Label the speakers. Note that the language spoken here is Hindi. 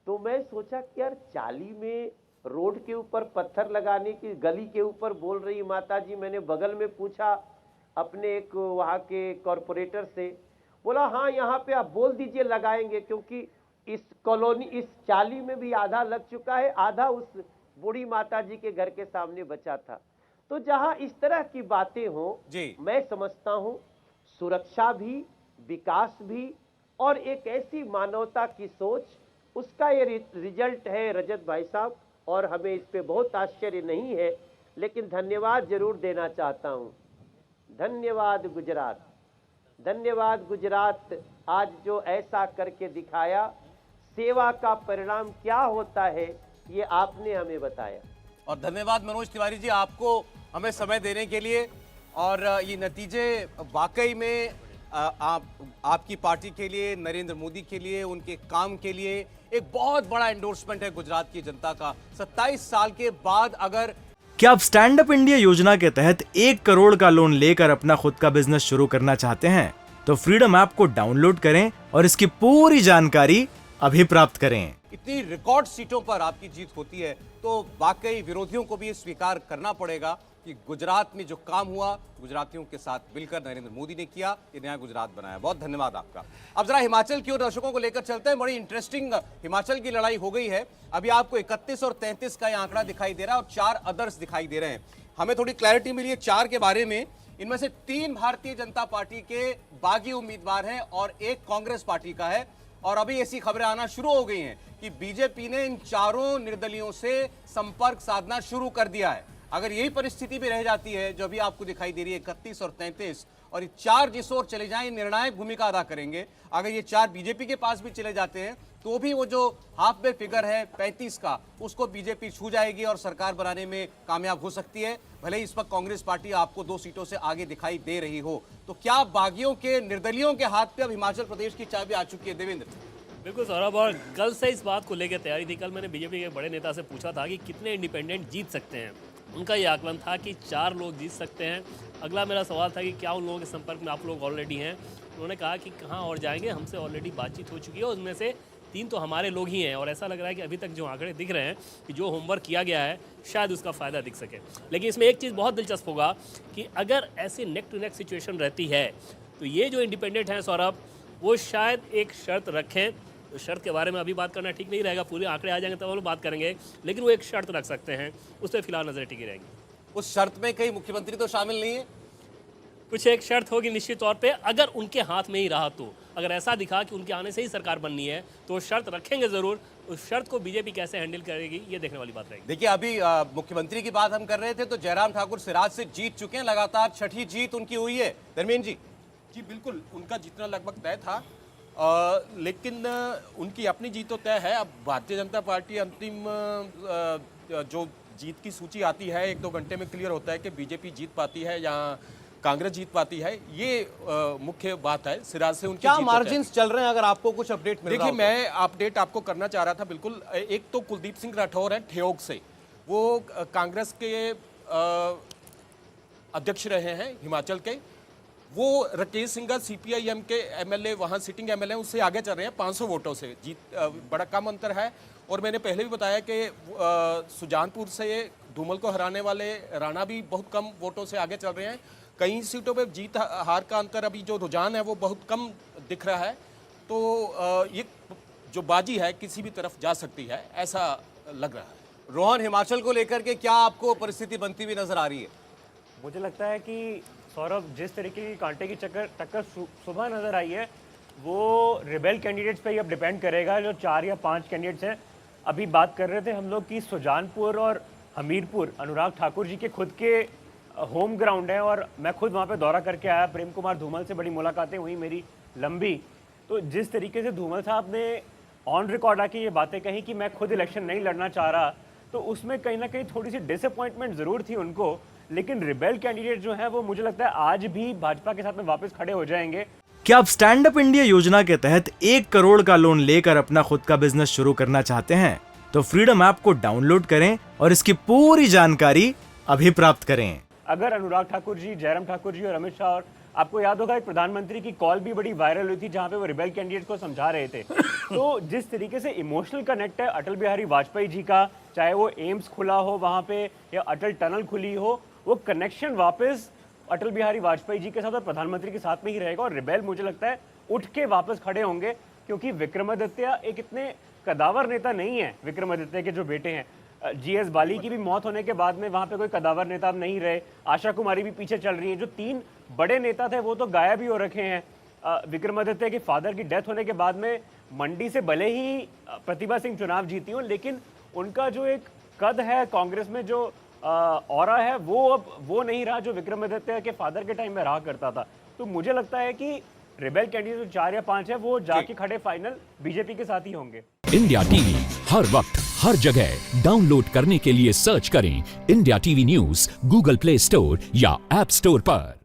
Speaker 1: तो मैं सोचा कि यार चाली में रोड के ऊपर पत्थर लगाने की, गली के ऊपर बोल रही माता जी। मैंने बगल में पूछा अपने एक वहाँ के कॉरपोरेटर से, बोला हाँ यहाँ पे आप बोल दीजिए लगाएंगे, क्योंकि इस कॉलोनी, इस चाली में भी आधा लग चुका है, आधा उस बूढ़ी माता जी के घर के सामने बचा था। तो जहाँ इस तरह की बातें हो, मैं समझता हूँ सुरक्षा भी, विकास भी, और एक ऐसी मानवता की सोच, उसका ये रिजल्ट है रजत भाई साहब। और हमें इस पे बहुत आश्चर्य नहीं है, लेकिन धन्यवाद जरूर देना चाहता हूँ। धन्यवाद गुजरात, धन्यवाद गुजरात। आज जो ऐसा करके दिखाया, सेवा का परिणाम क्या होता है ये आपने हमें बताया।
Speaker 2: और धन्यवाद मनोज तिवारी जी, आपको हमें समय देने के लिए। और ये नतीजे वाकई में आपकी पार्टी के लिए, नरेंद्र मोदी के लिए, उनके काम के लिए एक बहुत बड़ा एंडोर्समेंट है गुजरात की जनता का। 27 साल के बाद अगर
Speaker 3: क्या आप स्टैंड अप इंडिया योजना के तहत 1 करोड़ का लोन लेकर अपना खुद का बिजनेस शुरू करना चाहते हैं? तो फ्रीडम ऐप को डाउनलोड करें और इसकी पूरी जानकारी अभी प्राप्त करें।
Speaker 2: इतनी रिकॉर्ड सीटों पर आपकी जीत होती है तो वाकई विरोधियों को भी स्वीकार करना पड़ेगा कि गुजरात में जो काम हुआ गुजरातियों के साथ मिलकर नरेंद्र मोदी ने किया, ये नया गुजरात बनाया। बहुत धन्यवाद आपका। अब जरा हिमाचल की ओर दर्शकों को लेकर चलते हैं। बड़ी इंटरेस्टिंग हिमाचल की लड़ाई हो गई है। अभी आपको 31 और 33 का ये आंकड़ा दिखाई दे रहा है और 4 अदर्स दिखाई दे रहे हैं। हमें थोड़ी क्लैरिटी मिली है 4 के बारे में। इनमें से 3 भारतीय जनता पार्टी के बागी उम्मीदवार हैं और 1 कांग्रेस पार्टी का है। और अभी ऐसी खबरें आना शुरू हो गई हैं कि बीजेपी ने इन चारों निर्दलियों से संपर्क साधना शुरू कर दिया है। अगर यही परिस्थिति भी रह जाती है जो अभी आपको दिखाई दे रही है 31 और 33, और ये 4 जिस ओर चले जाएं निर्णायक भूमिका अदा करेंगे। अगर ये 4 बीजेपी के पास भी चले जाते हैं तो भी वो जो हाफ वे फिगर है 35 का, उसको बीजेपी छू जाएगी और सरकार बनाने में कामयाब हो सकती है। भले ही इस वक्त कांग्रेस पार्टी आपको 2 सीटों से आगे दिखाई दे रही हो। तो क्या बागियों के, निर्दलियों के हाथ पे अब हिमाचल प्रदेश की चाबी आ चुकी है? देवेंद्र।
Speaker 4: बिल्कुल सौरभ, और कल से इस बात को लेकर तैयारी थी। कल मैंने बीजेपी के बड़े नेता से पूछा था कि कितने इंडिपेंडेंट जीत सकते हैं। उनका ये आकलन था कि 4 लोग जीत सकते हैं। अगला मेरा सवाल था कि क्या उन लोगों के संपर्क में आप लोग ऑलरेडी हैं? उन्होंने कहा कि कहाँ और जाएंगे, हमसे ऑलरेडी बातचीत हो चुकी है। उनमें से 3 तो हमारे लोग ही हैं। और ऐसा लग रहा है कि अभी तक जो आंकड़े दिख रहे हैं कि जो होमवर्क किया गया है शायद उसका फ़ायदा दिख सके। लेकिन इसमें एक चीज़ बहुत दिलचस्प होगा कि अगर ऐसी नेक टू नेक सिचुएशन रहती है तो ये जो इंडिपेंडेंट हैं सौरभ, वो शायद एक शर्त रखें। तो शर्त के बारे में अभी बात करना ठीक नहीं रहेगा, पूरे आंकड़े आ जाएंगे तब हम लोग बात करेंगे। लेकिन वो एक शर्त रख सकते हैं, उस पर फिलहाल नजर टिकी रहेगी।
Speaker 2: उस शर्त में कहीं मुख्यमंत्री तो शामिल नहीं है?
Speaker 4: कुछ एक शर्त होगी निश्चित तौर पे, अगर उनके हाथ में ही रहा तो। अगर ऐसा दिखा कि उनके आने से ही सरकार बननी है तो शर्त रखेंगे ज़रूर। उस शर्त को बीजेपी कैसे हैंडल करेगी ये देखने वाली बात रहेगी।
Speaker 2: देखिए, अभी मुख्यमंत्री की बात हम कर रहे थे तो जयराम ठाकुर सिराज से जीत चुके हैं, लगातार 6ठी जीत उनकी हुई है। धर्मेंद्र जी।
Speaker 5: जी बिल्कुल, उनका जीतना लगभग तय था। लेकिन उनकी अपनी जीत तो तय है। अब भारतीय जनता पार्टी अंतिम जो जीत की सूची आती है 1-2 घंटे में क्लियर होता है कि बीजेपी जीत पाती है या कांग्रेस जीत पाती है। ये मुख्य बात है। सिराज से उनकी
Speaker 2: क्या मार्जिन्स चल रहे हैं, अगर आपको कुछ अपडेट मिल रहा
Speaker 5: देखिए, मैं अपडेट आपको करना चाह रहा था। बिल्कुल, एक तो कुलदीप सिंह राठौर है ठियोग से, वो कांग्रेस के अध्यक्ष रहे हैं हिमाचल के। वो राकेश सिंघा सीपीआईएम के एमएलए, वहाँ सिटिंग एमएलए, उससे आगे चल रहे हैं 500 वोटों से। जीत बड़ा कम अंतर है। और मैंने पहले भी बताया कि सुजानपुर से धूमल को हराने वाले राणा भी बहुत कम वोटों से आगे चल रहे हैं। कई सीटों पे जीत हार का अंतर, अभी जो रुझान है वो बहुत कम दिख रहा है। तो ये जो बाजी है किसी भी तरफ जा सकती है, ऐसा लग रहा है।
Speaker 2: रोहन, हिमाचल को लेकर के क्या आपको परिस्थिति बनती हुई नजर आ रही है?
Speaker 6: मुझे लगता है कि सौरभ, जिस तरीके की कांटे की टक्कर सुबह नजर आई है वो रिबेल कैंडिडेट्स पे ही अब डिपेंड करेगा। जो 4 या 5 कैंडिडेट्स हैं, अभी बात कर रहे थे हम लोग कि सुजानपुर और हमीरपुर अनुराग ठाकुर जी के खुद के होम ग्राउंड है। और मैं खुद वहाँ पे दौरा करके आया। प्रेम कुमार धूमल से बड़ी मुलाकातें हुई मेरी लंबी। तो जिस तरीके से धूमल साहब ने ऑन रिकॉर्ड आके ये बातें कही कि मैं खुद इलेक्शन नहीं लड़ना चाह रहा, तो उसमें कहीं ना कहीं थोड़ी सी डिसअपॉइंटमेंट ज़रूर थी उनको। लेकिन रिबेल कैंडिडेट जो है वो मुझे लगता है आज भी भाजपा के साथ में वापस खड़े हो जाएंगे।
Speaker 3: क्या आप स्टैंड अप इंडिया योजना के तहत 1 करोड़ का लोन लेकर अपना खुद का बिजनेस शुरू करना चाहते हैं? तो फ्रीडम ऐप को डाउनलोड करें और इसकी पूरी जानकारी अभी प्राप्त करें।
Speaker 6: अगर अनुराग ठाकुर जी, जयराम ठाकुर जी और अमित शाह और आपको याद होगा एक प्रधानमंत्री की कॉल भी बड़ी वायरल हुई थी जहां पे वो रिबेल कैंडिडेट को समझा रहे थे। तो जिस तरीके से इमोशनल कनेक्ट है अटल बिहारी वाजपेयी जी का, चाहे वो एम्स खुला हो वहां पे या अटल टनल खुली हो, वो कनेक्शन वापस अटल बिहारी वाजपेयी जी के साथ और प्रधानमंत्री के साथ में ही रहेगा। और रिबेल मुझे लगता है उठ के वापस खड़े होंगे, क्योंकि विक्रमादित्य एक इतने कदावर नेता नहीं है। विक्रमादित्य के जो बेटे हैं, जीएस बाली की भी मौत होने के बाद में वहां पे कोई कदावर नेता अब नहीं रहे। आशा कुमारी भी पीछे चल रही है। जो 3 बड़े नेता थे वो तो गायब ही हो रखे हैं। विक्रमादित्य के फादर की डेथ होने के बाद में मंडी से भले ही प्रतिभा सिंह चुनाव जीती हो, लेकिन उनका जो एक कद है कांग्रेस में, जो ऑरा है, वो अब वो नहीं रहा जो विक्रमादित्य के फादर के टाइम में रहा करता था। तो मुझे लगता है कि रिबेल कैंडिडेट 4 या 5 है वो जाके खड़े फाइनल बीजेपी के साथ ही होंगे।
Speaker 7: इंडिया टीवी हर वक्त हर जगह डाउनलोड करने के लिए सर्च करें India TV news Google play store या ऐप स्टोर पर।